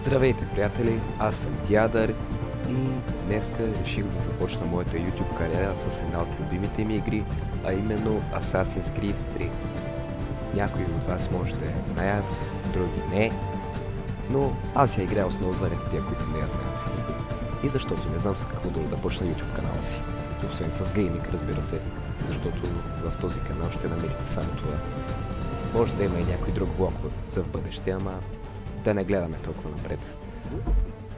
Здравейте, приятели! Аз съм Дядър и днеска реших да започна моята YouTube кариера с една от любимите ми игри, а именно Assassin's Creed 3. Някои от вас може да я знаят, други не, но аз я играя основно заради тия, които не я знаят. И защото не знам с какво да почна YouTube канала си. Освен с гейминг, разбира се, защото в този канал ще намерите само това. Може да има и някой друг блок за в бъдеще, ама да не гледаме толкова напред.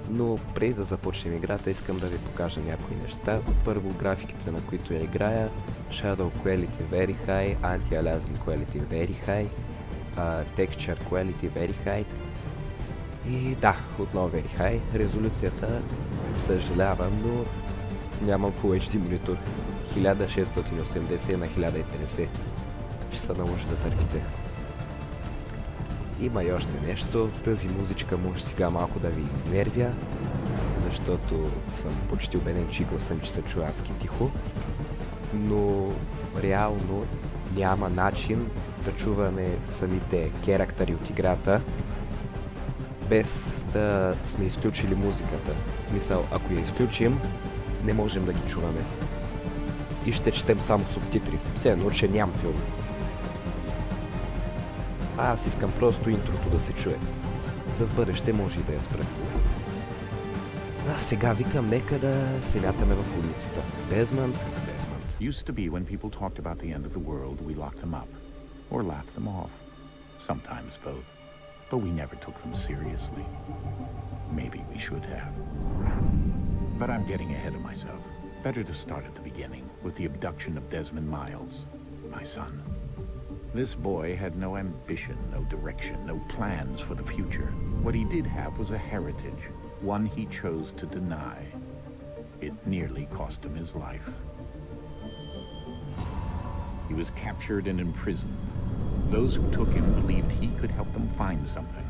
Но преди да започнем играта, искам да ви покажа някои неща. Първо, графиките, на които я играя. Shadow Quality Very High, Anti-Aliasing Quality Very High, Texture Quality Very High. И да, отново Very High. Резолюцията, съжалявам, но нямам Full HD монитор. 1680 на 1050. Ще се наложи да търпите. Има и още нещо. Тази музичка може сега малко да ви изнервя, защото съм почти убеден, че гласът ми, че се чува адски тихо, но реално няма начин да чуваме самите керактери от играта без да сме изключили музиката. В смисъл, ако я изключим, не можем да ги чуваме. И ще четем само субтитри. Все едно, че нямам филм. Аз искам просто интрото да се чуе. За в бъдеще може и да я спрем. А сега викам, нека да се мятаме в улицата. Дезмонд. Used to be when people talked about the end of the world, we locked them up. Or laughed them off. Sometimes both. But we never took them seriously. Maybe we should have. But I'm getting ahead of myself. Better to start at the beginning, with the abduction of Desmond Miles, my son. This boy had no ambition, no direction, no plans for the future. What he did have was a heritage, one he chose to deny. It nearly cost him his life. He was captured and imprisoned. Those who took him believed he could help them find something.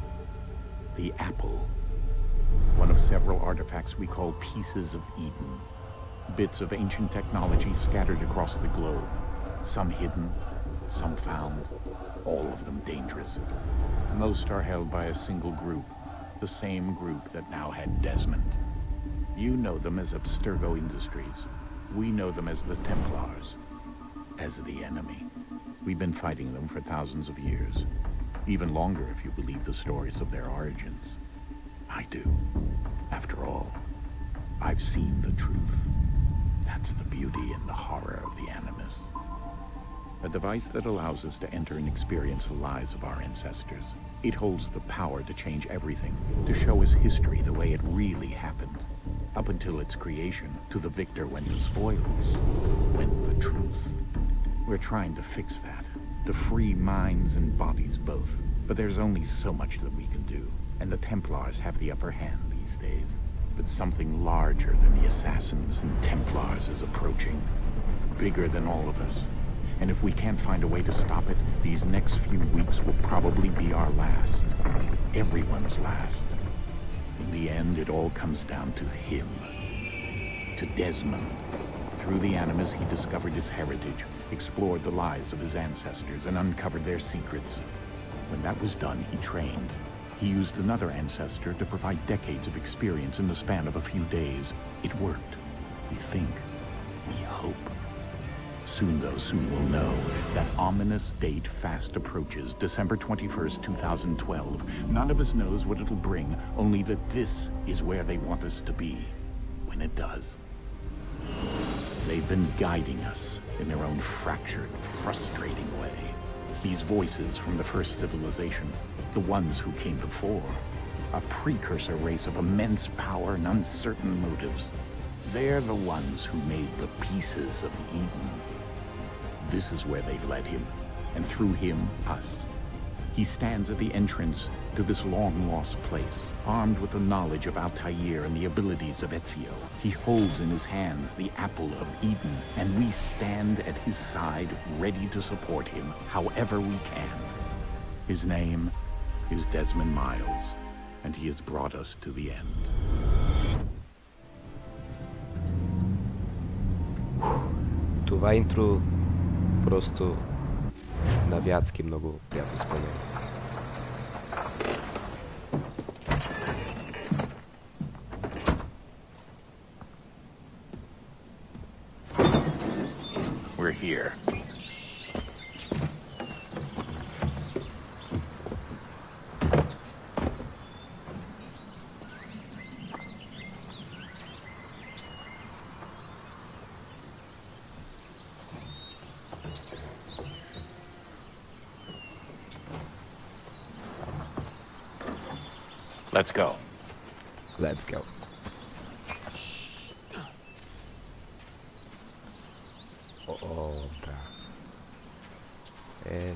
The apple, one of several artifacts we call pieces of Eden. Bits of ancient technology scattered across the globe, some hidden, some found, all of them dangerous. Most are held by a single group, the same group that now had Desmond. You know them as Abstergo Industries. We know them as the Templars, as the enemy. We've been fighting them for thousands of years, even longer if you believe the stories of their origins. I do. After all, I've seen the truth. That's the beauty and the horror of the Animus. A device that allows us to enter and experience the lives of our ancestors. It holds the power to change everything, to show us history the way it really happened. Up until its creation, to the victor went the spoils, went the truth. We're trying to fix that, to free minds and bodies both. But there's only so much that we can do, and the Templars have the upper hand these days. But something larger than the Assassins and Templars is approaching, bigger than all of us. And if we can't find a way to stop it, these next few weeks will probably be our last. Everyone's last. In the end, it all comes down to him. To Desmond. Through the Animus, he discovered his heritage, explored the lives of his ancestors, and uncovered their secrets. When that was done, he trained. He used another ancestor to provide decades of experience in the span of a few days. It worked. We think. We hope. Soon, though, soon we'll know. That ominous date fast approaches, December 21st, 2012. None of us knows what it'll bring, only that this is where they want us to be, when it does. They've been guiding us in their own fractured, frustrating way. These voices from the first civilization, the ones who came before, a precursor race of immense power and uncertain motives. They're the ones who made the pieces of Eden. This is where they've led him, and through him, us. He stands at the entrance to this long-lost place, armed with the knowledge of Altair and the abilities of Ezio. He holds in his hands the apple of Eden, and we stand at his side, ready to support him however we can. His name is Desmond Miles, and he has brought us to the end. Това интро просто навятски много приятно изпълнение. here. Let's go. Let's go. О, да.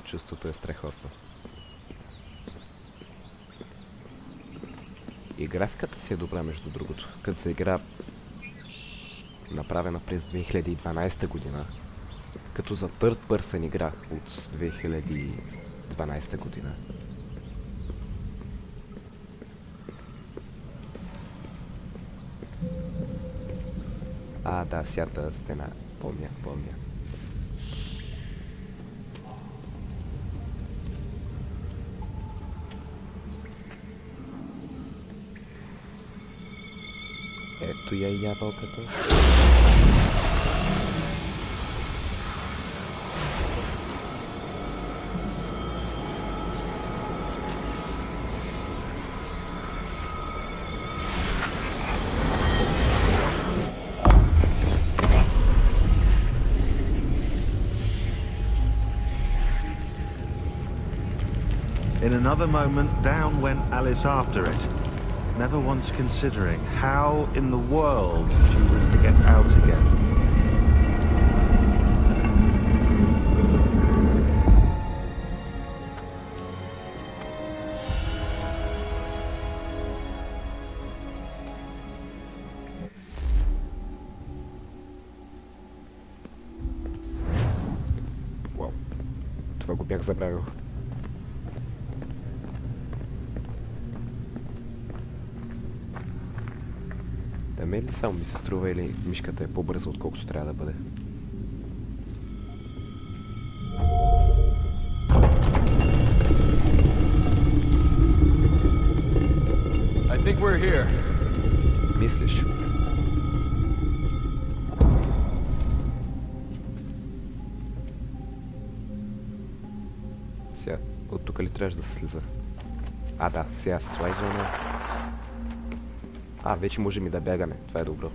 Чувството е страхотно. И графиката си е добра, между другото. Като се игра направена през 2012 година, като за third person игра от 2012 година. Да, сята стена. Помня. Ето я и ябълката. In another moment, down went Alice after it, never once considering how in the world she was to get out again. Уау, това го бях забравил. Да мен ли само ми се струва, или мишката е по-бърза, отколкото трябва да бъде? I think we're here. Мислиш? Сега, от тук ли трябваше да се слиза? Да, сега се слайдваме. Вече можем и да бягаме. Това е добро.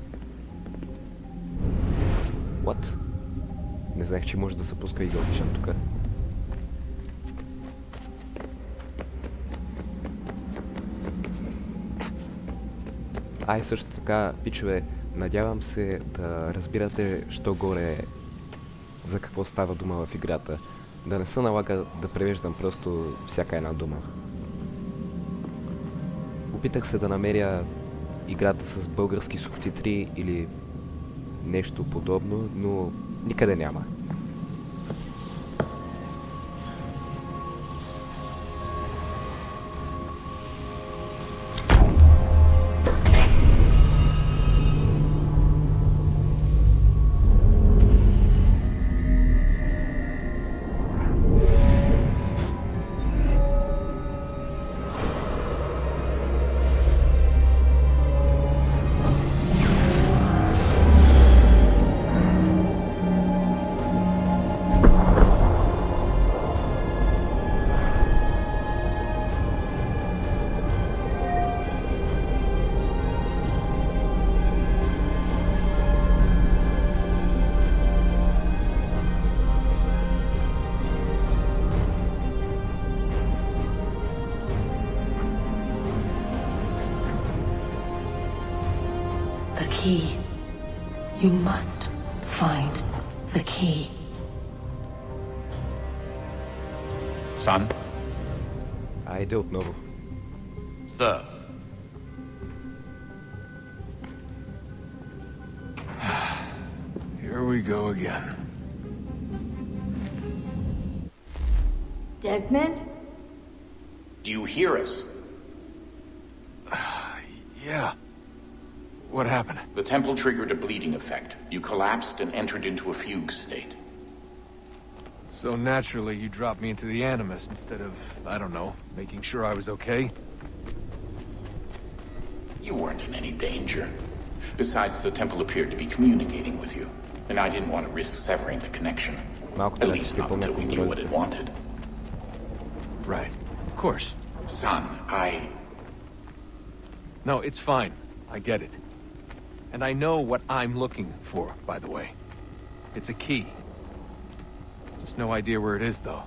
What? Не знаех, че може да се пуска игълничен тук. И също така, пичове, надявам се да разбирате, що горе за какво става дума в играта. Да не се налага да превеждам просто всяка една дума. Опитах се да намеря играта с български субтитри или нещо подобно, но никъде няма. Key. You must find the key. Son? Айде отново. Sir. Here we go again. Desmond? Do you hear us? Yeah. What happened? The temple triggered a bleeding effect. You collapsed and entered into a fugue state. So naturally, you dropped me into the Animus instead of, I don't know, making sure I was okay? You weren't in any danger. Besides, the temple appeared to be communicating with you, and I didn't want to risk severing the connection. Малко At трябва да least си not припомня until we knew what контролите. it wanted. Right. Of course. Son, No, it's fine. I get it. And I know what I'm looking for, by the way. It's a key. Just no idea where it is, though.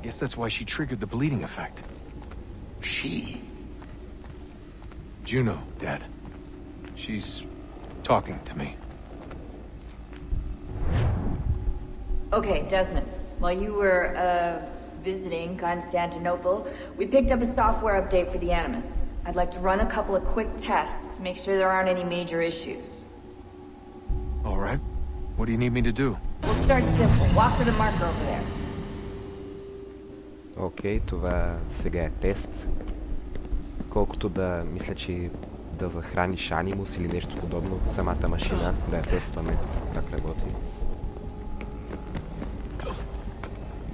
Guess that's why she triggered the bleeding effect. She? Juno, Dad. She's talking to me. Okay, Desmond. While you were, visiting Constantinople, we picked up a software update for the Animus. I'd like to run a couple of quick tests, make sure there aren't any major issues. All right. What do you need me to do? We'll start simple. Walk to the marker over there. Окей, това сега е тест. Колкото да мисля, че да захраниш анимус или нещо подобно, самата машина, да я тестваме как работи.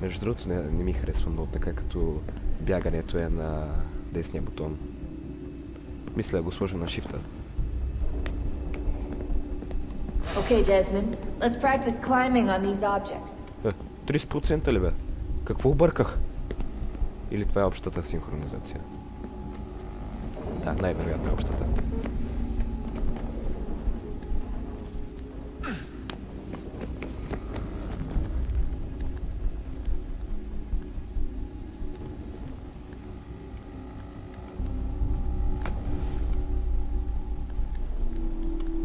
Между другото, не ми харесва много така, като бягането е на десния бутон. Мисля да го сложа на шифта. Okay, Desmond. Let's practice climbing on these objects. 30% ли бе? Какво обърках? Или това е общата синхронизация? Да, най-вероятно е общата.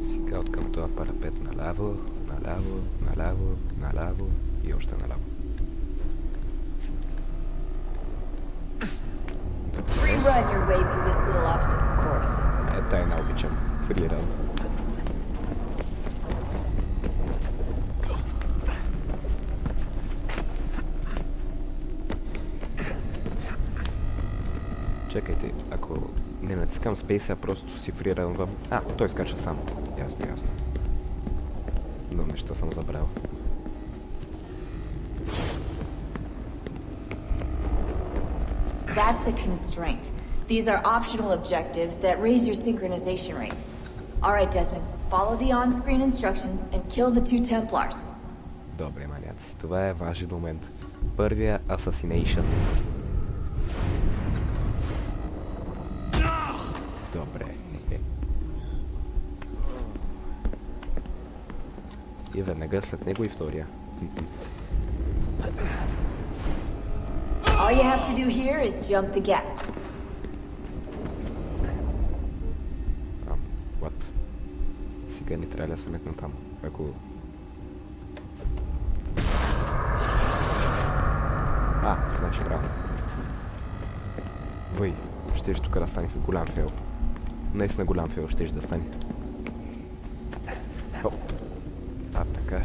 Сега от към това парапет наляво, наляво, наляво, наляво и още наляво. Free run your way through this little obstacle course. Тай най-обичам. Фриран. Чекайте, ако не натискам спейса, просто си фриран. А, той скача сам. Ясно, ясно. Но неща съм забрал. That's a constraint. These are optional objectives that raise your synchronization rate. Alright, Desmond. Follow the on-screen instructions and kill the two Templars. Добре, маняци. Това е важен момент. Първия Assassination. Добре. И веднага след него и втория. All you have to do here is jump the gap. What? Сега ни трябва да се метна там. Ако... значи правилно. Въй, щеш тук да стане голям фейл. Наистина голям фейл щеш да стане. Така.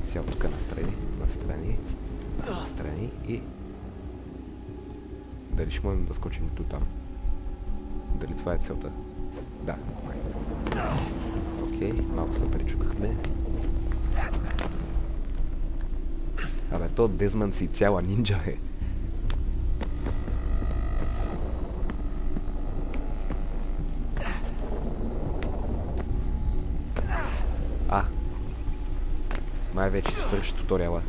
Сега тук настрани, настрани и... Дали ще можем да скочим до там? Дали това е целта? Да. Окей, малко се причукахме. Абе, то Дезмънд си цяла нинджа е. Май вече свърши туториала.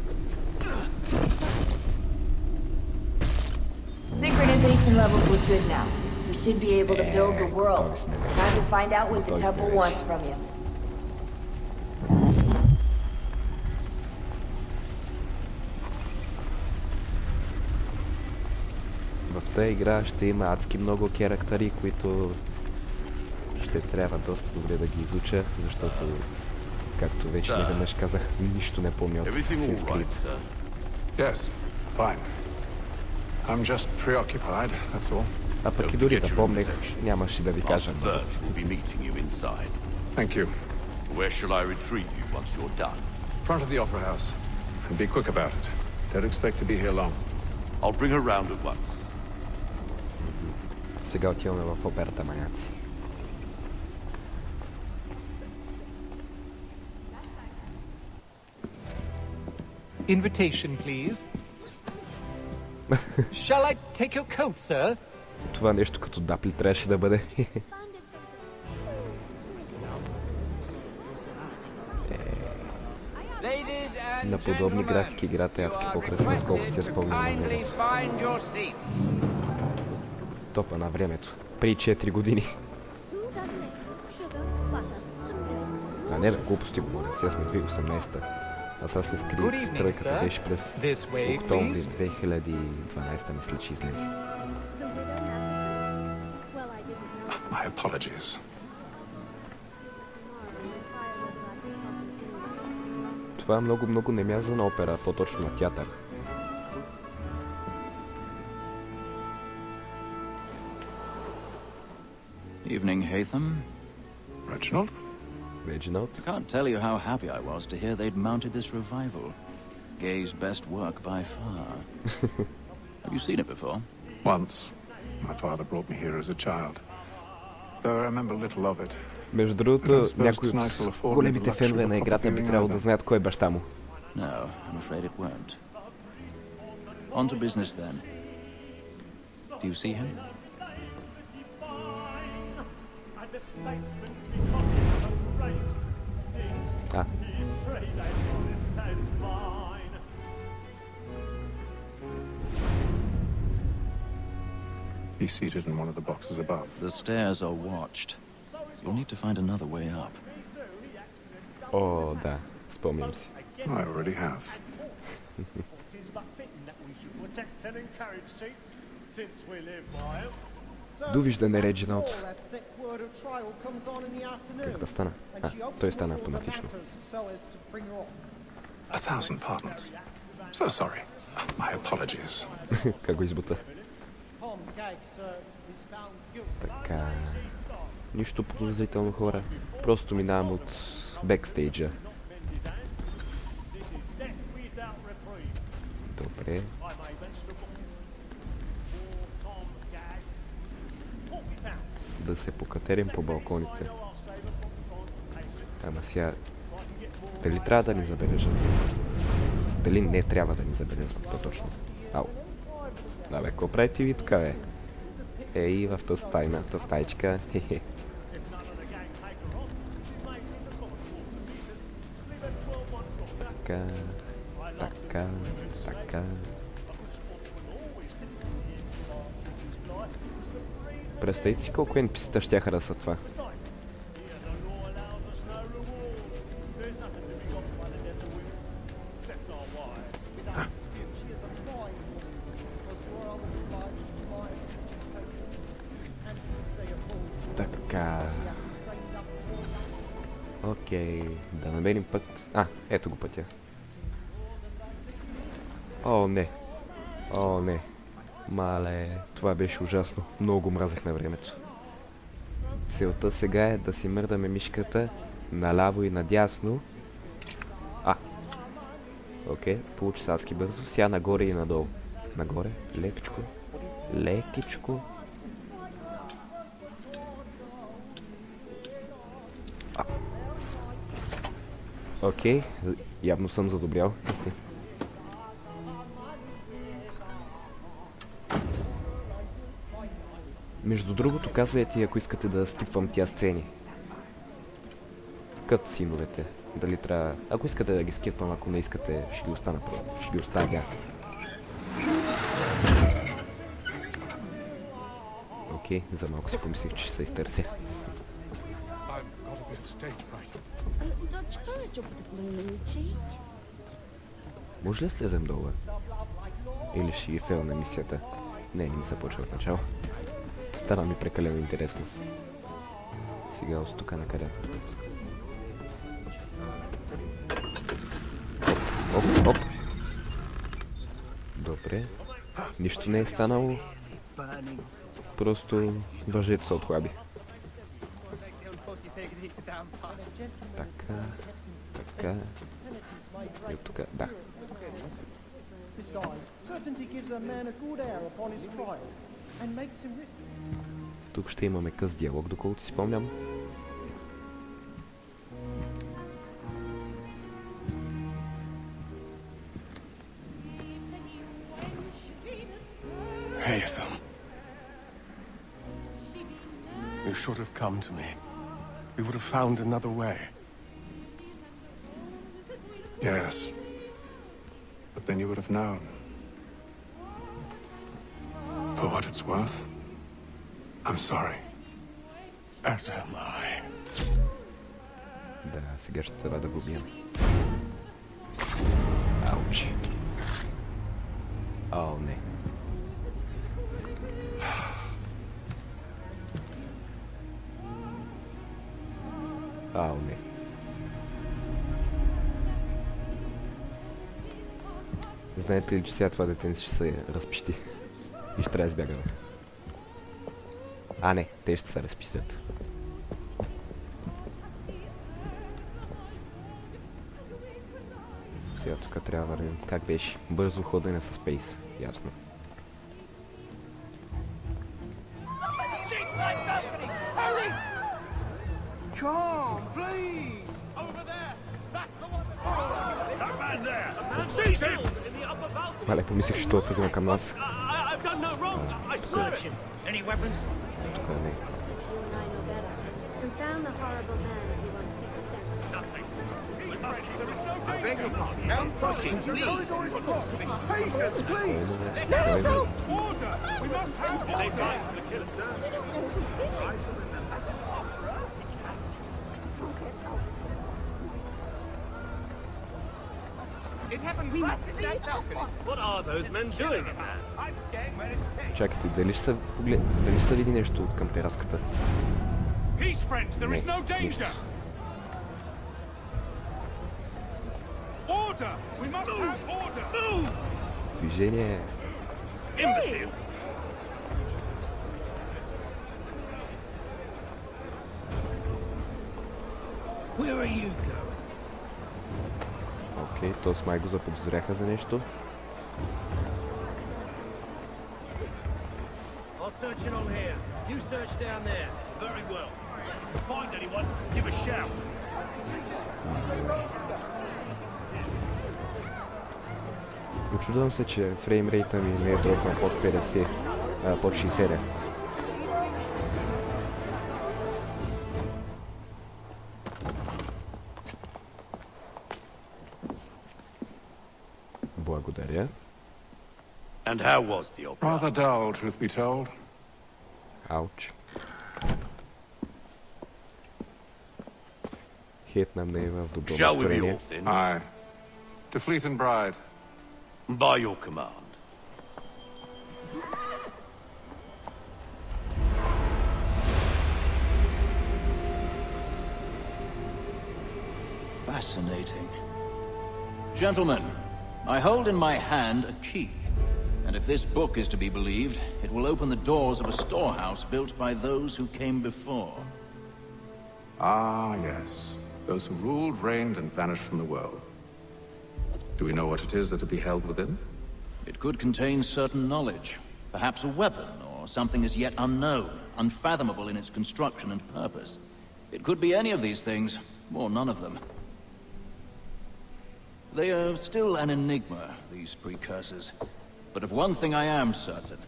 Synchronization levels look good now. We should be able to build the world. Time to find out what the temple wants from you. В тази игра ще има адски много характери, които ще трябва доста добре да ги изуча, защото, както вече неведнъж казах, нищо не помня от Assassin's Creed. Yes, fine. I'm just preoccupied, that's all. А пък и дори да помнех, нямаше да ви кажа. Thank you. Where shall I retrieve you once you're done? Front of the opera house. And be quick about it. Don't expect to be here long. I'll bring her round at once. Сега отиваме в операта, маняци. Invitation, please. Shall I take your coat, sir? Това нещо като дапли трябваше да бъде. Ladies На подобни графики играта е адски по-красива, колкото се спомням на времето. Топа на времето. При 4 години. А не бе, глупости говоря. Сега сме 2018-та. Assassin's Creed тройката беше през октомври 2012, мисля, че излезе. My apologies. Това много не мяза на опера, по-точно на театър. Evening, Haytham. Reginald? Reginald? I can't tell you how happy I was to hear they'd mounted this revival. Gay's best work by far. Have you seen it before? Once. My father brought me here as a child. Though I remember little of it. Между другото, някои от големите фенове на играта би трябвало да знаят кой е баща му. No, I'm afraid it won't. On to business then. Do you see him? Ah. He's seated in one of the boxes above. The stairs are watched. You'll need to find another way up. О, да, спомням си. I already have. Довиждане, Реджиналд. Каква стана? А, той стана автоматично. A thousand pardons. So sorry. My apologies. Как го избута? Така... Нищо подозрително, хора. Просто минавам от бекстейджа. Добре. Да се покатерим по балконите. Ама сега... Дали трябва да ни забележат? Дали не трябва да ни забележат по-точно? Ау. Да бе, какво правите ви тук, бе? Ей, в тъстайната стайчка. Хе-хе. Така. Представете си колко NPC-та щяха да са това. Така. Окей, да намерим път. А, ето го пътя. О, не. О, не. Мале, това беше ужасно. Много го мразех на времето. Целта сега е да си мърдаме мишката наляво и надясно. А. Окей, получи се адски бързо. Сега нагоре и надолу. Нагоре, лекичко. Лекичко. А. Окей, явно съм задобрял. Между другото, казвайте, ако искате да скипвам тия сцени. Кът синовете. Дали трябва... Ако искате да ги скипвам, ако не искате, ще ги остана просто. Ще ги оставя. Окей, за малко си помислих, че ще се изтърся. Може ли да слезем долу? Или ще ги фейл на мисията? Не ми се почва от начало. Стана ми прекалено интересно. Сега от тук накъде. Оп. Добре. Нищо не е станало. Просто въжето се отхлаби. Така. И от тук, да. Тук ще имаме къс диалог, доколкото си спомням. Haytham. You should have come to me. We would have found another way. Yes. But then you would have known. For what it's worth, I'm sorry. As am I. Да, сега ще трябва да го убием. Ауч. О, не. Ау, не. Знаете ли, че сега това дете ще се разпищи? И ще трябва да избягаме. А, не, те ще се разпистят. Сега тук трябва да вървим. Как беше? Бързо ходене с пейс. Ясно. Come, please! Over there! That's the one! That man there! Seize him! Мале, помислих, че той тръгна към нас. I've done no wrong! I swear it! Any weapons? Тук не. Confound the horrible man if he wants 6 cents. Nothing. I beg your pardon. No pushing, please. Patience, please! Order! We must have order! It happened right at that balcony. What are those men doing in there? I'm staying where it's safe. Чакайте, дали ще се види нещо от към тераската? Peace, friends. There is no danger. Order. We must have order. Move. Движение. Imbecile. Where are you going? Окей, то с май го заподозряха за нещо. I'll search it on here. You search down there. Very well. Find anyone, give a shout. Очудвам се, че фреймрейта ми не е дропнал под 50, под 60. Благодаря. And how was the opera? Rather dull, truth be told. Ауч. Хитна ме в добро Shall we be настроение. off then? Aye. To Fleet and Bride. By your command. Fascinating. Gentlemen, I hold in my hand a key. And if this book is to be believed, it will open the doors of a storehouse built by those who came before. Ah, yes. Those who ruled, reigned, and vanished from the world. Do we know what it is that will be held within? It could contain certain knowledge, perhaps a weapon, or something as yet unknown, unfathomable in its construction and purpose. It could be any of these things, or none of them. They are still an enigma, these precursors. But of one thing I am certain.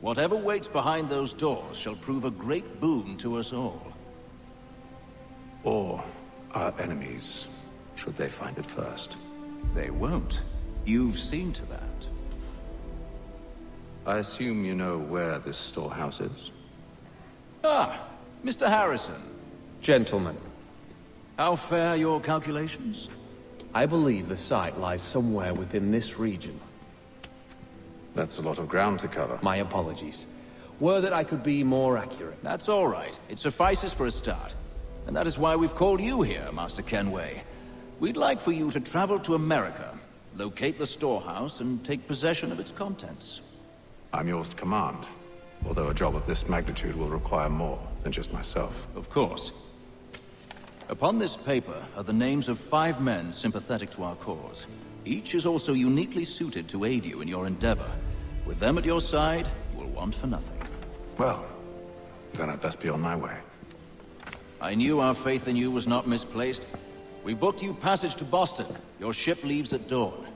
Whatever waits behind those doors shall prove a great boon to us all. Or our enemies, should they find it first? They won't. You've seen to that. I assume you know where this storehouse is? Ah, Mr. Harrison. Gentlemen, How fare your calculations? I believe the site lies somewhere within this region. That's a lot of ground to cover. My apologies. Were that I could be more accurate. That's all right. It suffices for a start. And that is why we've called you here, Master Kenway. We'd like for you to travel to America, locate the storehouse, and take possession of its contents. I'm yours to command, although a job of this magnitude will require more than just myself. Of course. Upon this paper are the names of 5 men sympathetic to our cause. Each is also uniquely suited to aid you in your endeavor. With them at your side, you will want for nothing. Well, then I'd best be on my way. I knew our faith in you was not misplaced. We booked you passage to Boston. Your ship leaves at dawn.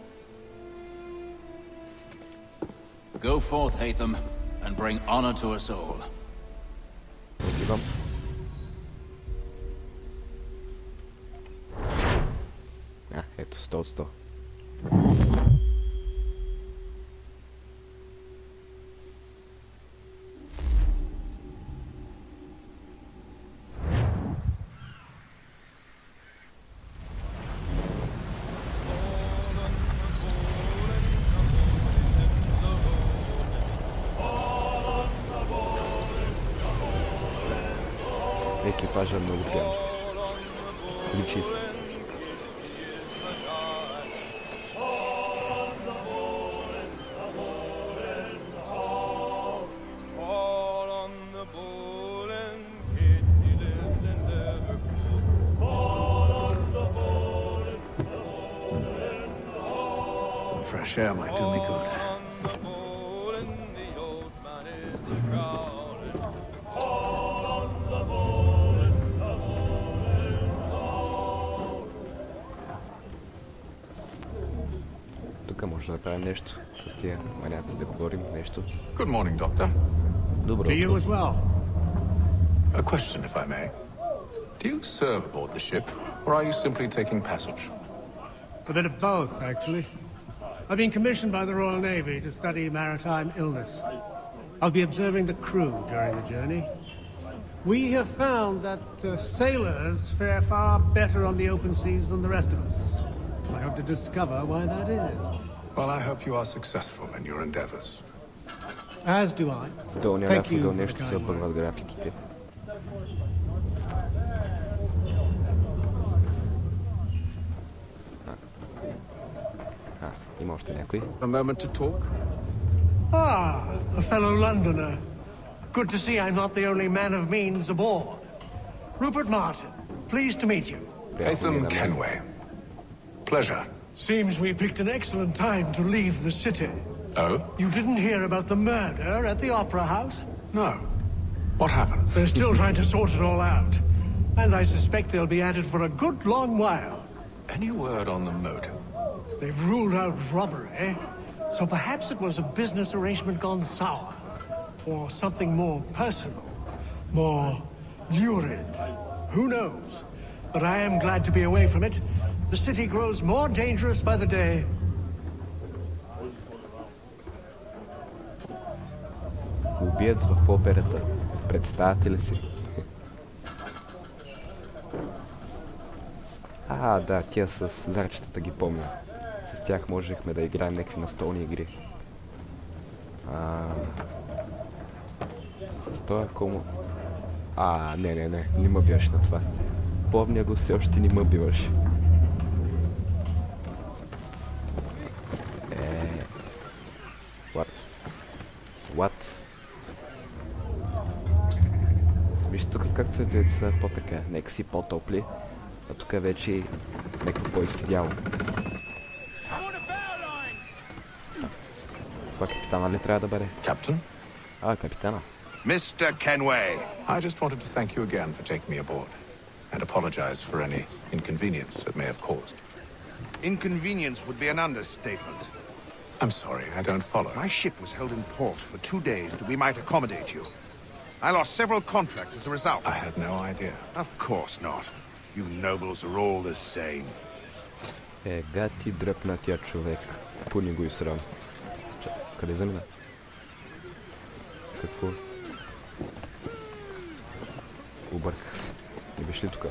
Go forth, Haytham, and bring honor to us all. Отивам. Ето, 100 от 100. Екипажа е много пиян. Личи се. Some fresh air might do me good. Тук може да направим нещо. С тия маняци да говорим нещо. Good morning, Doctor. Добро To you утро. as well. A question, if I may. Do you serve aboard the ship, or are you simply taking passage? A bit of both, actually. I've been commissioned by the Royal Navy to study maritime illness. I'll be observing the crew during the journey. We have found that sailors fare far better on the open seas than the rest of us. I hope to discover why that is. Well, I hope you are successful in your endeavors. As do I. В долния Thank ляв you ъгъл for the нещо се kind обърват графиките. Има още някой. A moment to talk? Ah, a fellow Londoner. Good to see I'm not the only man of means aboard. Rupert Martin, pleased to meet you. Haytham Kenway. Pleasure. Seems we picked an excellent time to leave the city. Oh? You didn't hear about the murder at the Opera House? No. What happened? They're still trying to sort it all out. And I suspect they'll be at it for a good long while. Any word on the motive? They've ruled out robbery, so perhaps it was a business arrangement gone sour. Or something more personal, more lurid. Who knows? But I am glad to be away from it. The city grows more dangerous by the day. Убиец в операта. Представяте ли си? Да, тия с зарчетата ги помня. С тях можехме да играем някакви настолни игри. С това комо... не ме биваш на това. Помня го, все още не ме биваш. What? Виж тук как цветовете са по-така, нека си по-топли, а тук вече нека по-изтидяло. Това капитана ли трябва да бъде? Captain? Капитана. Mr. Kenway. I just wanted to thank you again for taking me aboard, and apologize for any inconvenience it may have caused. Inconvenience would be an understatement. I'm sorry, I don't follow. My ship was held in port for 2 days that we might accommodate you. I lost several contracts as a result. I had no idea. Of course not. You nobles are all the same. Гати дръпнатия човек. Пуни го и срам. Къде замина? Какво? Обърках се. Не биш ли тук?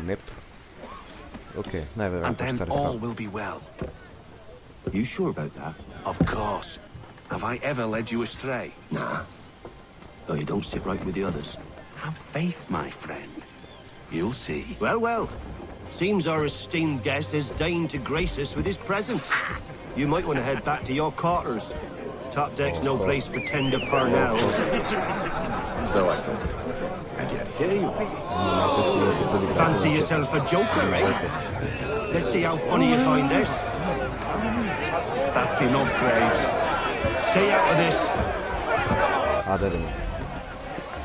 Неп. Okay, and then all will be well. You sure about that? Of course. Have I ever led you astray? Nah. Oh, you don't sit right with the others. Have faith, my friend. You'll see. Well, well. Seems our esteemed guest has deigned to grace us with his presence. You might want to head back to your quarters. Top deck's no place for tender parnell. So I thought. And yet here you are. Fancy yourself a joker, eh? Let's see how funny you find this. That's enough, Graves. Stay out of this. Да.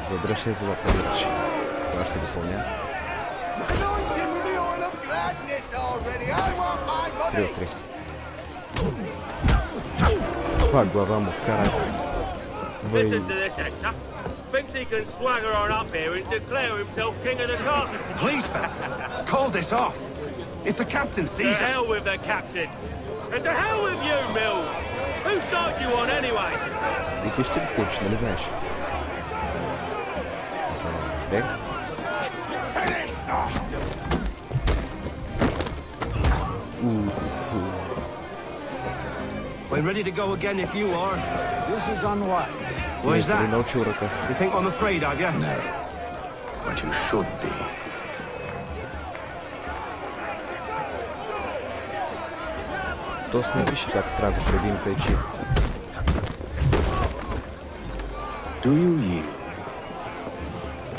Задръжи, за да приличи. Това ще го помня. 3 от 3. Това глава му вкара. Listen to this, Hector. Thinks he can swagger on up here and declare himself king of the castle. Please, fellas, call this off. If the captain sees To us... hell with the captain. And to hell with you, Mills. Who started you on anyway? И ти ще си го получиш, нали знаеш? Добре. We're ready to go again if you are. This is unwise. Why is that? Научил ръка. You think I'm afraid of you? No. But you should be. Тоест не пише как трябва да следим течи. Do you yield?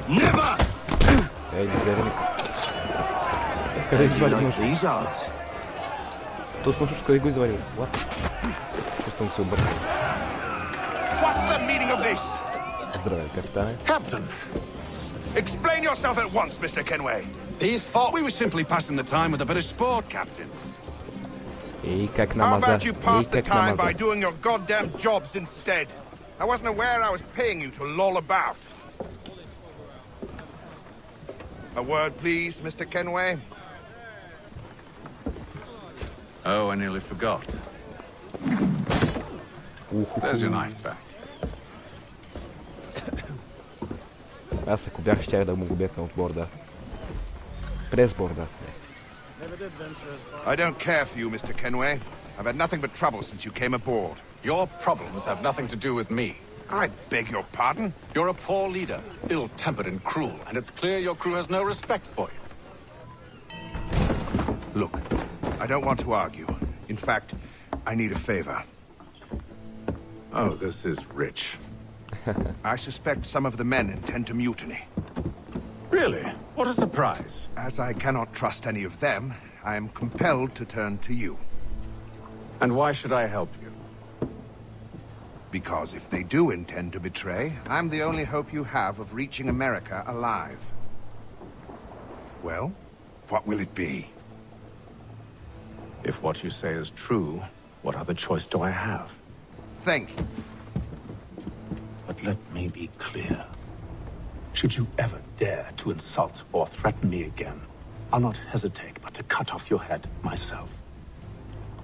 Never! Ей, зерник. Къде го извадих нож? То с нощ къде го извадил? What? Просто се обърна. What's the meaning of this? Здравей, капитане. Captain, Explain yourself at once, Mr. Kenway. these thought we were simply passing the time with a bit of sport, Captain. Ей, как How намаза. about you pass Ей, the как time by намаза. doing your goddamn jobs instead? I wasn't aware I was paying you to loll about. A word, please, Mr. Kenway. Oh, I nearly forgot. There's your knife back. Аз ако бях, щях да му го бекна от борда. През борда. I don't care for you, Mr. Kenway. I've had nothing but trouble since you came aboard. Your problems have nothing to do with me. I beg your pardon? You're a poor leader, ill-tempered and cruel, and it's clear your crew has no respect for you. Look, I don't want to argue. In fact, I need a favor. Oh, this is rich. I suspect some of the men intend to mutiny. Really? What a surprise. As I cannot trust any of them, I am compelled to turn to you. And why should I help you? Because if they do intend to betray, I'm the only hope you have of reaching America alive. Well, what will it be? If what you say is true, what other choice do I have? Thank you. But let me be clear. Should you ever dare to insult or threaten me again, I'll not hesitate but to cut off your head myself.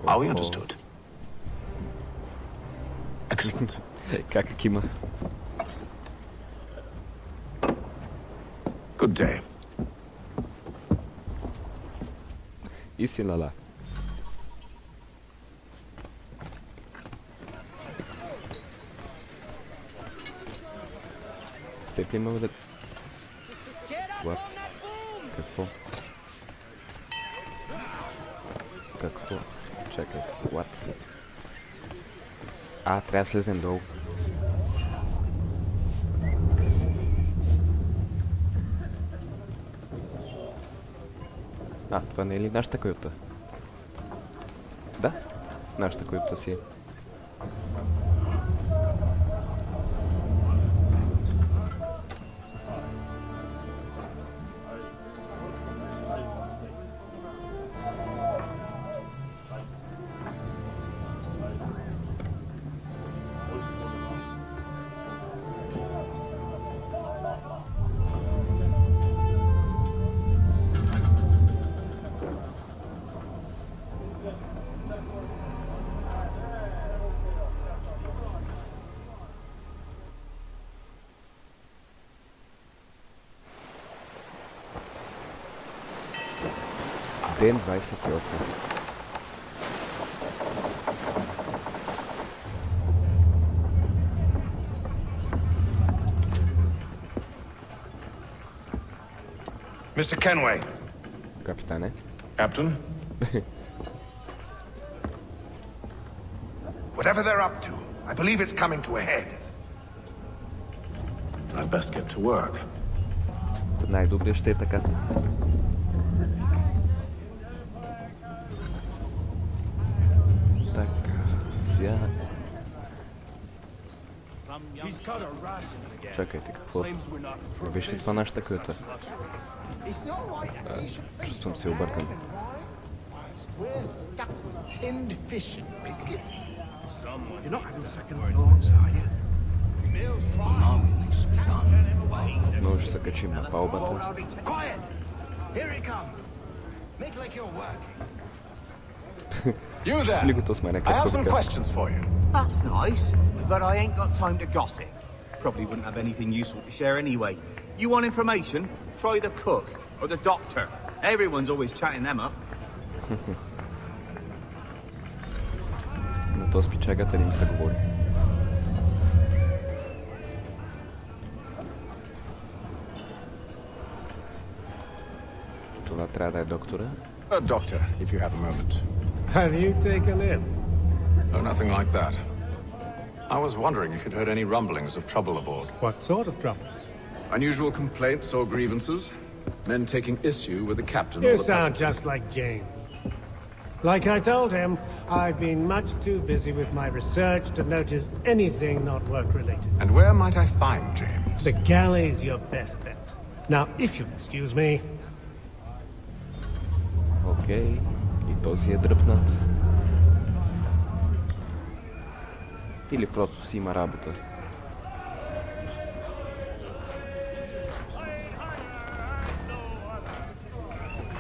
Are we understood? Excellent. Как кима. Good day. И си лала. Степ ли имаме да... What? Какво? Какво? Чакай, what? А, трябва да слезем долу. А, това не е ли нашата каюта? Да, нашата каюта си е. Ден 28. Mr. Kenway. Капитане. Captain? Whatever they're up to, I believe it's coming to a head. I'd best get to work. Най-добре ще е така. Така, сега... Чакайте, какво? Не беше ли това нашата къта? Чувствам се объркан. Но ще се качим на палбата. You there? I have some questions for you. That's nice, but I ain't got time to gossip. Probably wouldn't have anything useful to share anyway. You want information? Try the cook or the doctor. Everyone's always chatting them up. То с пичагата не ми се говори. Това трябва да е доктора. Doctor, if you have a moment. Have you taken in? Oh, nothing like that. I was wondering if you'd heard any rumblings of trouble aboard. What sort of trouble? Unusual complaints or grievances? Men taking issue with the captain You or the sound passengers? just like James. Like I told him, I've been much too busy with my research to notice anything not work-related. And where might I find James? The galley's your best bet. Now, if you'll excuse me... Окей. И този е дръпнат. Или просто си има работа.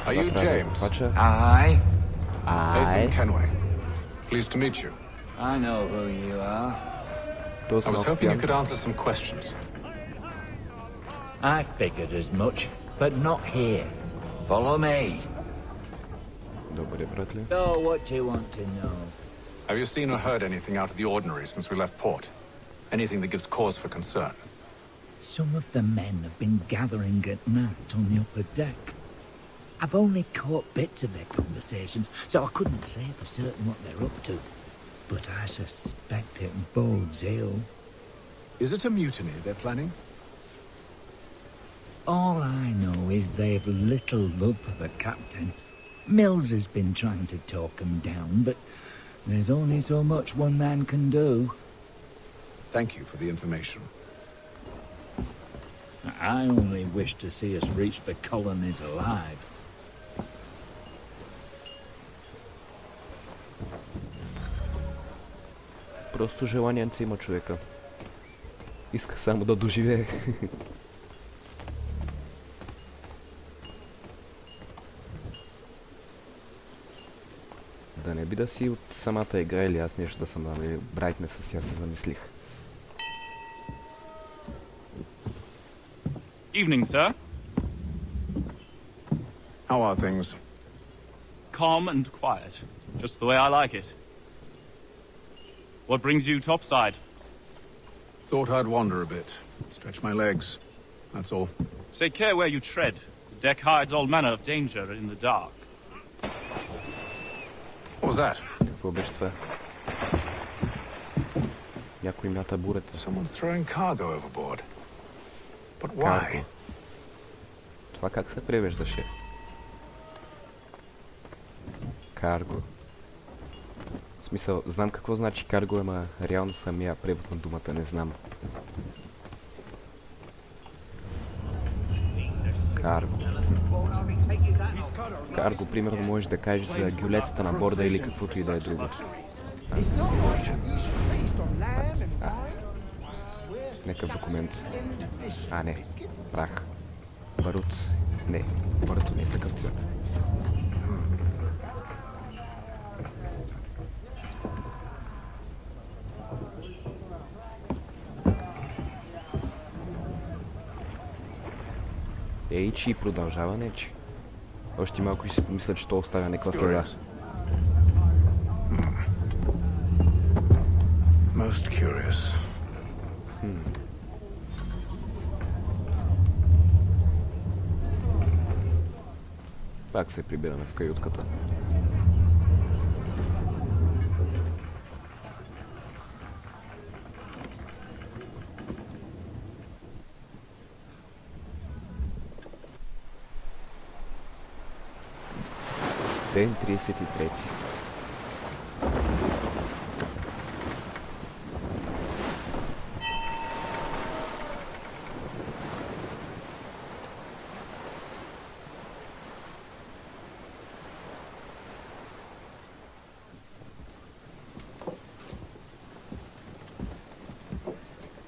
Are you James? Aye. Haytham Kenway. Pleased to meet you. I know who you are. I was hoping you could answer some questions. I figured as much, but not here. Follow me. Добре, братле. So what do you want to know? Have you seen or heard anything out of the ordinary since we left port? Anything that gives cause for concern? Some of the men have been gathering at night on the upper deck. I've only caught bits of their conversations, so I couldn't say for certain what they're up to. But I suspect it bodes ill. Is it a mutiny they're planning? All I know is they've little love for the captain. Mills has been trying to talk him down, but there's only so much one man can do. Thank you for the information. I only wish to see us reach the colonies alive. Просто желанието има човека. Иска само да доживее. Да не би да си от самата игра или аз нещо да съм намерил. Брайтнеса си, аз се замислих. Evening, sir. How are things? Calm and quiet. Just the way I like it. What brings you topside? Thought I'd wander a bit. Stretch my legs. That's all. Take care where you tread. The deck hides all manner of danger in the dark. What was that? Какво беше това? Някой мята бурата. Someone's throwing cargo overboard. But why? Карго. Това как се превеждаше? Карго. В смисъл, знам какво значи карго, ама реално самия превод на думата не знам. Карго. Карго, примерно, можеш да кажеш за гюлетата на борда или каквото и да е друго. Некъв документ. А, не. Прах. Барут. Не. Барут не е с такъв цвят. Ейчи продължава нечи. Още малко ще си помисля, че то оставя някаква следа. Most curious. Пак се прибираме в каютката. Ден 33.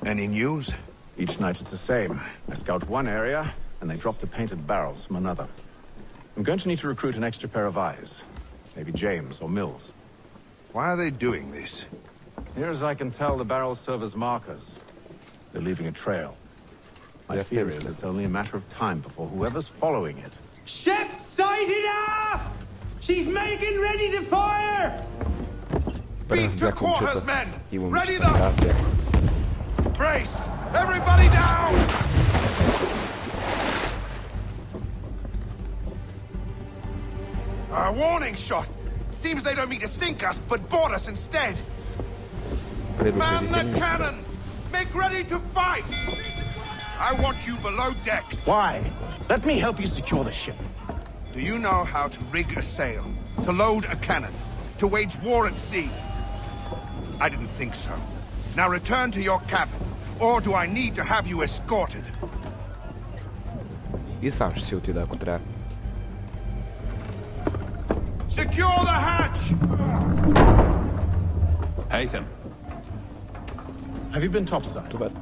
Any news? Each night it's the same. I scout one area, and they drop the painted barrels from another. I'm going to need to recruit an extra pair of eyes. Maybe James or Mills. Why are they doing this? Near as I can tell, the barrels serve as markers. They're leaving a trail. My fear is it's only a matter of time before whoever's following it. Ship sighted aft! She's making ready to fire! Beat to quarters, men! Ready the... Brace! Everybody down! A warning shot! Seems they don't mean to sink us, but board us instead! Man the cannons! Make ready to fight! I want you below decks. Why? Let me help you secure the ship. Do you know how to rig a sail? To load a cannon? To wage war at sea? I didn't think so. Now return to your cabin. Or do I need to have you escorted? И сам ще си отида, ако трябва. Secure the hatch! Haytham. Have you been topside?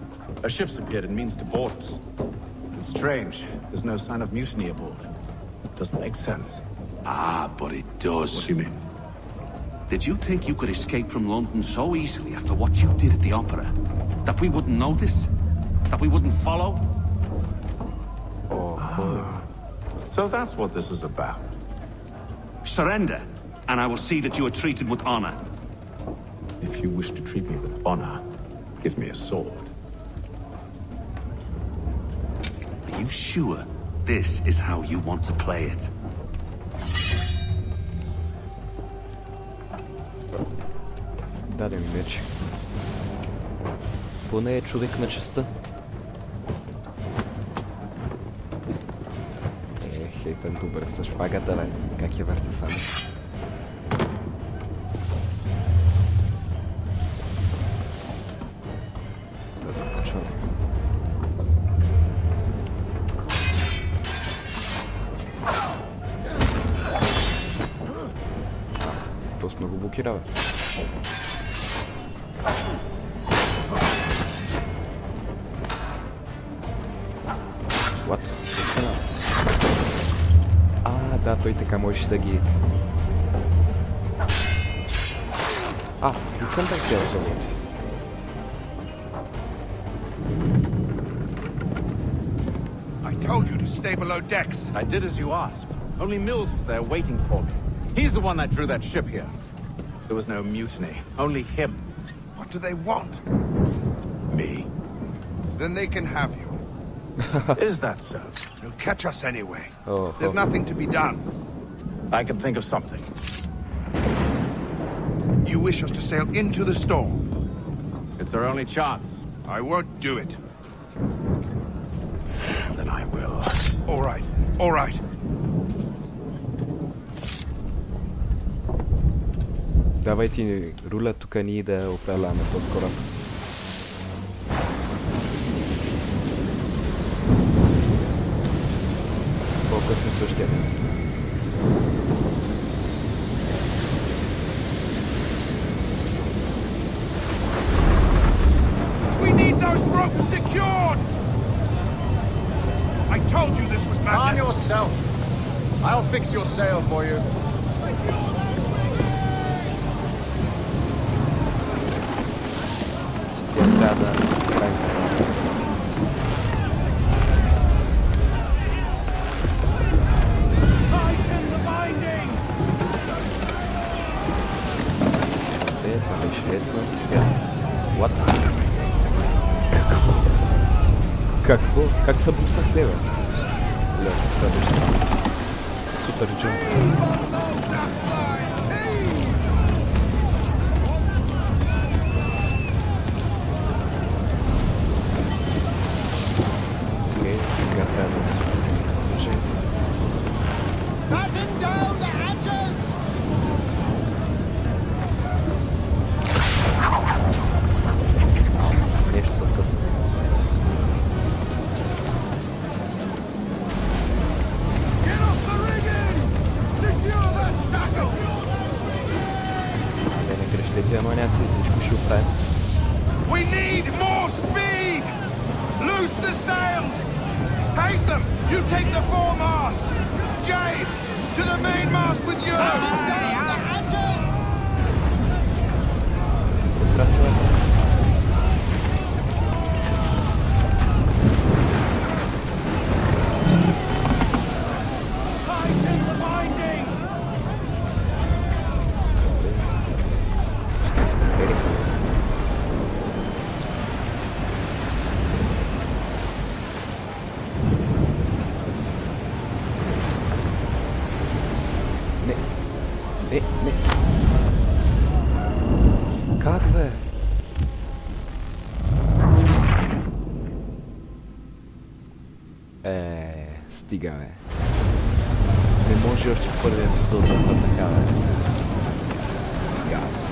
A ship's appeared and means to board us. It's strange. There's no sign of mutiny aboard. Doesn't make sense. Ah, but it does. What do you mean? Did you think you could escape from London so easily after what you did at the opera? That we wouldn't notice? That we wouldn't follow? So that's what this is about. Surrender, and I will see that you are treated with honor. If you wish to treat me with honor, give me a sword. Are you sure this is how you want to play it? Даде ми меч. Поне е човек на честта. Хейтъм добър с шпагата, бе. Как я върти само? Да започваме. Доста много блокира, бе. What? Да, той така можеш да ги... не съм так цял за това. I told you to stay below decks. I did as you asked. Only Mills was there waiting for me. He's the one that drew that ship here. There was no mutiny. Only him. What do they want? Me. Then they can have you. Is that so? They'll catch us anyway. There's nothing to be done. I can think of something. You wish us to sail into the storm? It's our only chance. I won't do it. Then I will. All right. All right. Давайте ни руля тук ние да управляваме по-скоро. По-късно същия. We need those ropes secured! I told you this was madness. Calm yourself. I'll fix your sail for you. Какво? Как се буснахте, бе? Бля, това беше супер джамп. Окей, сега трябва да се покажа. Нещо се скъсна. Тези маняци, всичко ще оправим. We need more speed! Loose the sails! Haytham, you take the foremast! James, to the mainmast with you! Стига, бе. Не може още в първия епизод да бъде така, бе. Гадост.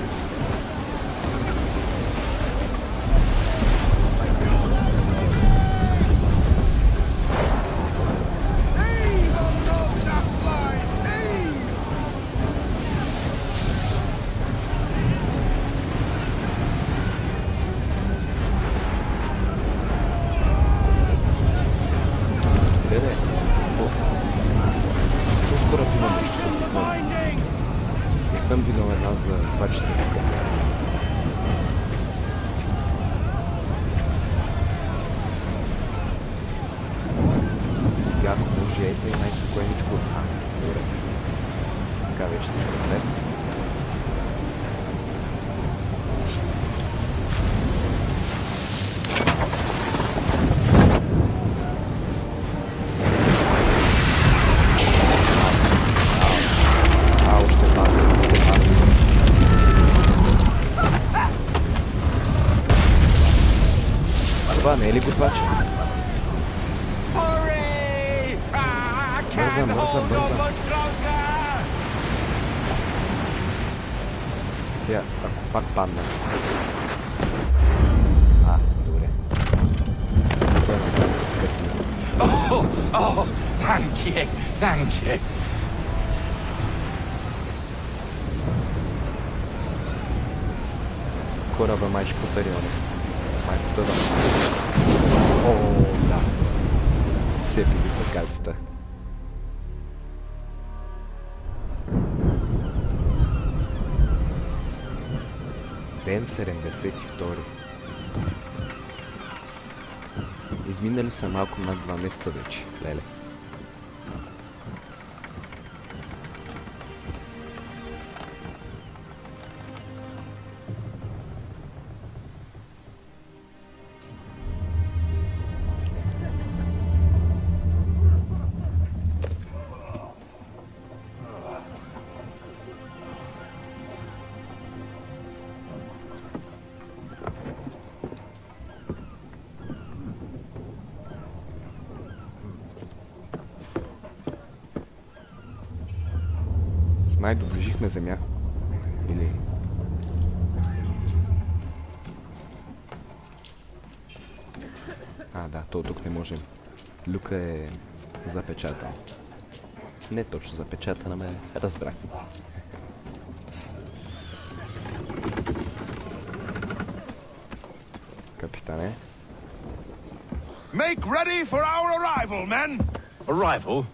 Не съм виновен аз за това, че сме тук. Сега, ако може, ето и най-спокойничко. Добре. Така вече се пред. Това не е ли готвача? Бързам. Сега, ако пак падна. Добре. Това е да скъци. Thank you. Кораба майче потарионе. Майкото да. Да. Сцепи високацата. Ден 72. Изминали са малко над 2 месеца вече, леле. Май доближихме земя. Или... Да, то тук не можем. Люка е запечатан. Не точно запечатан, ама разбрах. Капитане. Make ready for our arrival, men! Arrival?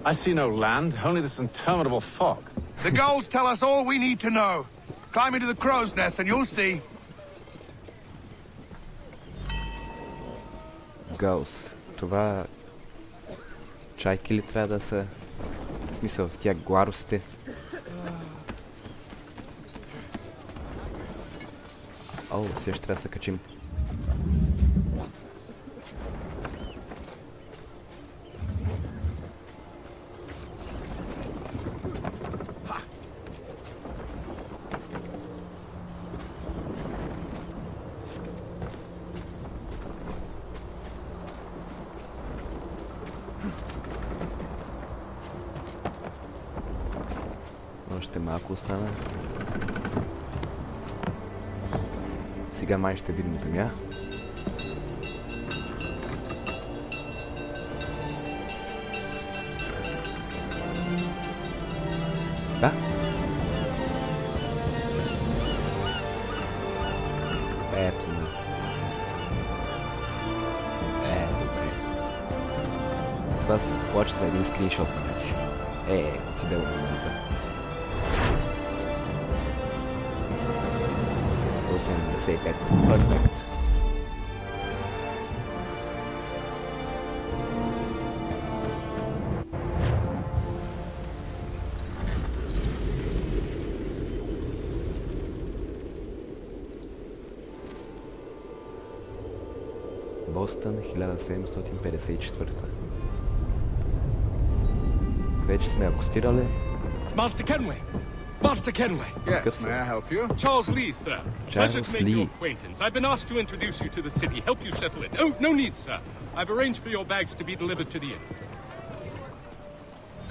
I see no land, only this interminable fog. The gulls tell us all we need to know. Climb into the crow's nest and you'll see. Gulls. Това... чайки ли трябва да са? В смисъл, тя гларусите. Сега ще трябва да се качим. Още малко остана. Сега май ще видим земя. Да. Ето ни. Добре. Това се плаче за един скриншот, маняци. Отиде в момента. 175. Perfect. Бостън, 1754. Вече сме акостирали. Master Kenway, Master Kenway. Yes, may I help you? Charles Lee, sir. Pleasure to make Lee. your acquaintance. I've been asked to introduce you to the city, help you settle in. Oh, no need, sir. I've arranged for your bags to be delivered to the inn.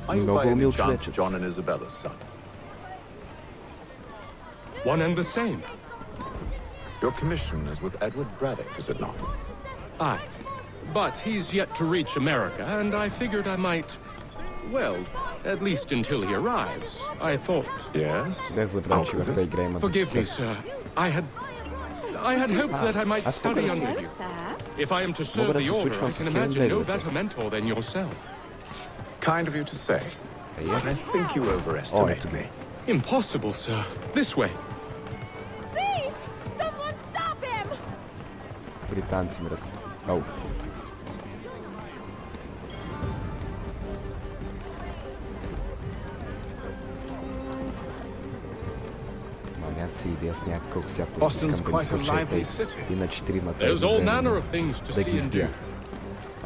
Are you by any chance John and Isabella's son? One and the same. Your commission is with Edward Braddock, is it not? Aye. But he's yet to reach America, and I figured I might... Well, at least until he arrives, I thought... Yes? Forgive me, sir. I had hoped that I might study under you. If I am to serve the order, I can imagine no better mentor than yourself. Kind of you to say. But I think you overestimate me. Impossible, sir. This way. Thief! Someone stop him! Британци ми раз... Ау. Маняци идея с някакъв всяко искам да ми случайте и на 4-мата There's all manner of things to see and do.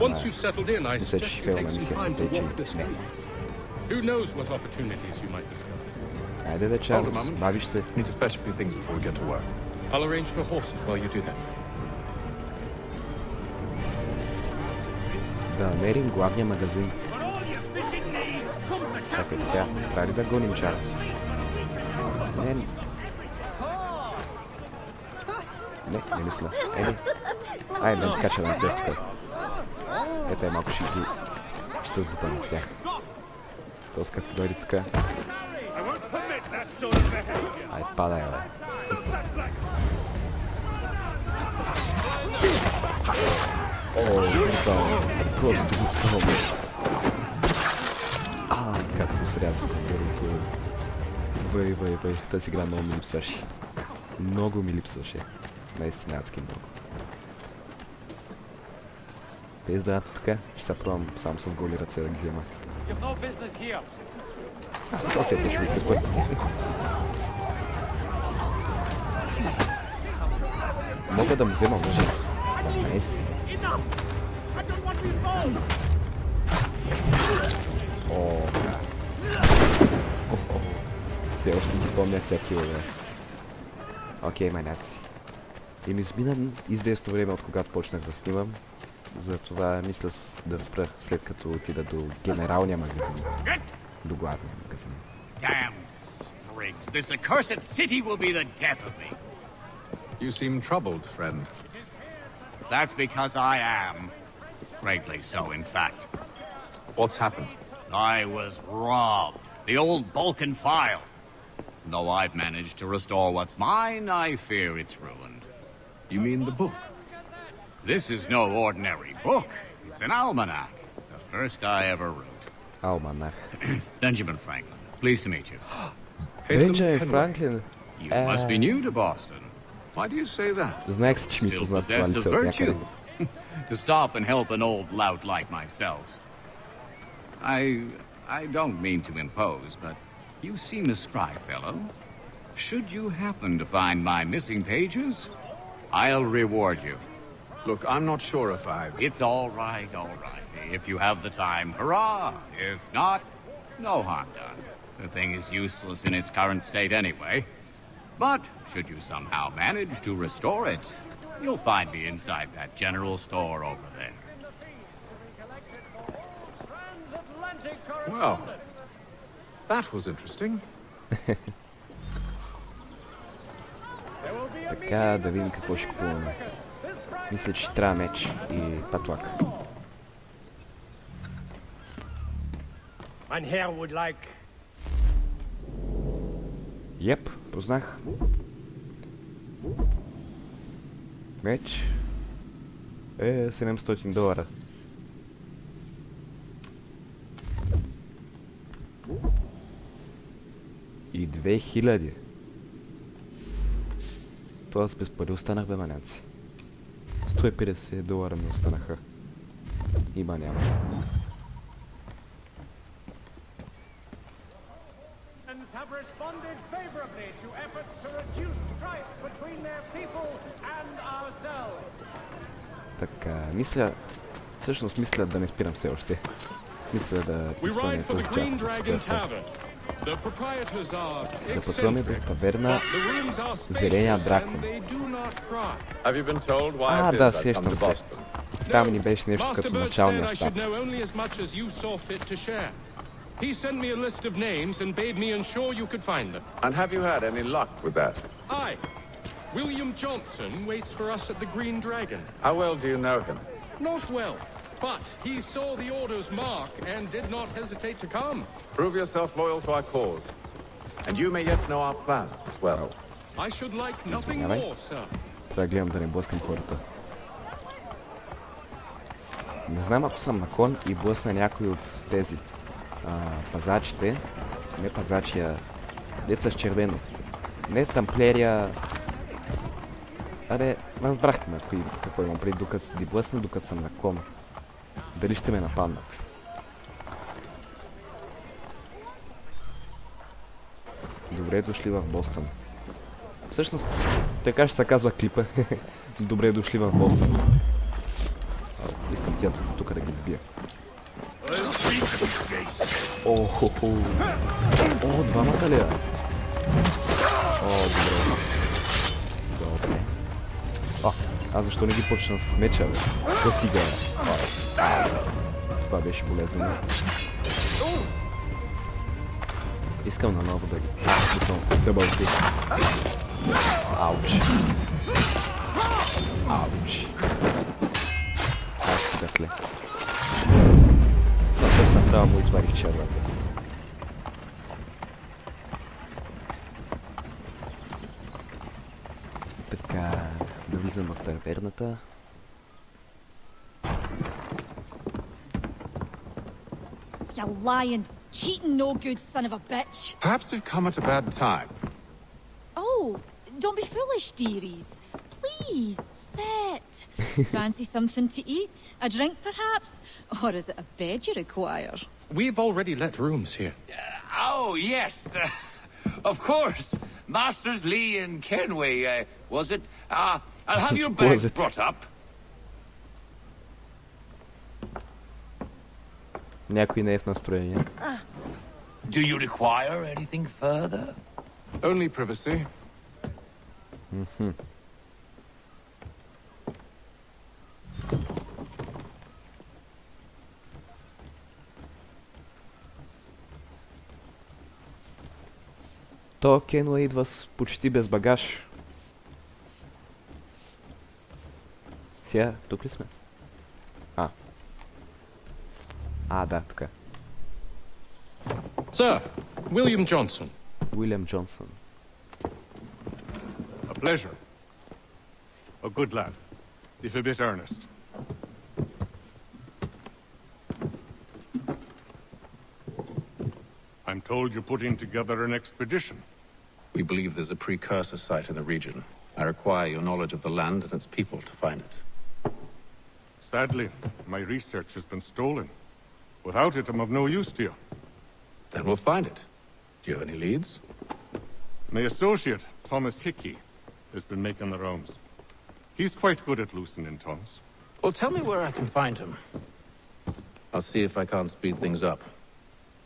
Once you've settled in, I suggest you take some time to walk the streets. Who knows what opportunities you might discover. Айде да Чарлз, бавиш се. Need to fetch a few things before we get to work. I'll arrange for horses while you do that. Да намерим главния магазин. Чакай сега, трябва ли да гоним Чарлз? Не, не мисля. Айде да им скача на тест тук. Ето малко ще се сбута на тях. Този като дойде тук. Ай, падай, бе. О, брутално. Просто брутално. Как го срязах. Въй. Тази игра много ми липсваше. Много ми липсваше. Наистина адски много. Те издаят тук, ще се пробвам само с голи ръце да ги взема. Това се е тъчно изпът. Мога да му взема мъжа. Днес. Все още ги помня тя килове. Окей, маняци. И ми измина известно време от когато почнах да снимам. Затова мисля да спра след като отида до генералния магазин. До главния магазин. Damn sprigs. This accursed city will be the death of me. You seem troubled, friend. That's because I am. Greatly so, in fact. What's happened? I was robbed. The old Balkan file. Though I've managed to restore what's mine, I fear it's ruined. You mean the book? This is no ordinary book. It's an almanac. The first I ever wrote. Almanac. Benjamin Franklin. Pleased to meet you. Benjamin Franklin? You must be new to Boston. Why do you say that? Знаех си, че ми познат това лице от някъде. To stop and help an old lout like myself. I don't mean to impose, but you seem a spry fellow. Should you happen to find my missing pages, I'll reward you. Look, I'm not sure if It's all right. If you have the time, hurrah! If not, no harm done. The thing is useless in its current state anyway. But should you somehow manage to restore it, you'll find me inside that general store over there. Well, that was interesting. Така, да видим какво ще купуваме. Мисля, че ще трябва меч и патлак. Йеп, познах. Меч е $700. И 2000. Тоест без пари останах, бе, маняци. $150 ми останаха. Има няма. Have responded favorably to efforts to reduce strife between their people and ourselves. Така, всъщност мисля да не спирам все още. Мисля да изпълня тази част от квеста. Да пътуваме до таверна Зеления дракон. Да, сещам се. Там ни беше нещо като началния щаб. He sent me a list of names and bade me ensure you could find them. And have you had any luck with that? Aye. William Johnson waits for us at the Green Dragon. How well do you know him? Not well, but he saw the order's mark and did not hesitate to come. Prove yourself loyal to our cause. And you may yet know our plans as well. I should like nothing more, sir. Трябва гледам да не блъскам хората. Не знам, ако съм на кон и блъсна някой от тези пазачите, не пазачия, деца с червено, не тамплерия, разбрахте ме какво имам преди, докато ги блъсна, докато съм на кон. Дали ще ме нападнат? Добре дошли в Бостън. Всъщност, така ще се казва клипа. Добре дошли в Бостън. Искам тия тук да ги избия. Двамата ли? Добре. Добре. Аз защо не ги почна с меча, бе? Да си гая. Това беше болезнено. Искам наново да ги бутам. Дъбъл кик. Ауч. Аз си гатле. Точно направо му изварих червата. Така, да влизам в таверната. You lying, cheating, no good son of a bitch. Perhaps we've come at a bad time. Oh, don't be foolish, dearies. Please, sit. Fancy something to eat? A drink, perhaps? Or is it a bed you require? We've already let rooms here. Yes. Of course. Masters Lee and Kenway, was it? I'll have your bags brought up. Някой не е в настроение. Do you require anything further? Only privacy. То Кенуа идва с почти без багаж. Сега, тук ли сме? Да, така. Sir, William Johnson. William Johnson. A pleasure. A good lad, if a bit earnest. I'm told you're putting together an expedition. We believe there's a precursor site in the region. I require your knowledge of the land and its people to find it. Sadly, my research has been stolen. Without it, I'm of no use to you. Then we'll find it. Do you have any leads? My associate, Thomas Hickey, has been making the rounds. He's quite good at loosening tongues. Well, tell me where I can find him. I'll see if I can't speed things up.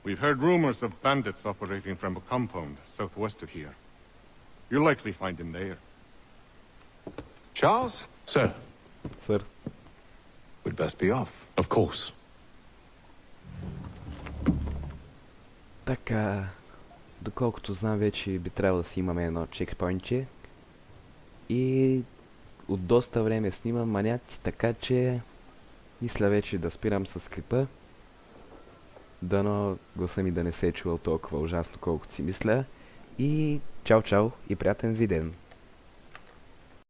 We've heard rumors of bandits operating from a compound southwest of here. You'll likely find him there. Charles? Sir. Sir. We'd best be off. Of course. Така, доколкото знам, вече би трябвало да си имаме едно чекпоинтче. И от доста време снимам маняци, така че мисля вече да спирам с клипа. Дано гласа ми да не се е чувал толкова ужасно, колкото си мисля. И чао-чао и приятен виден!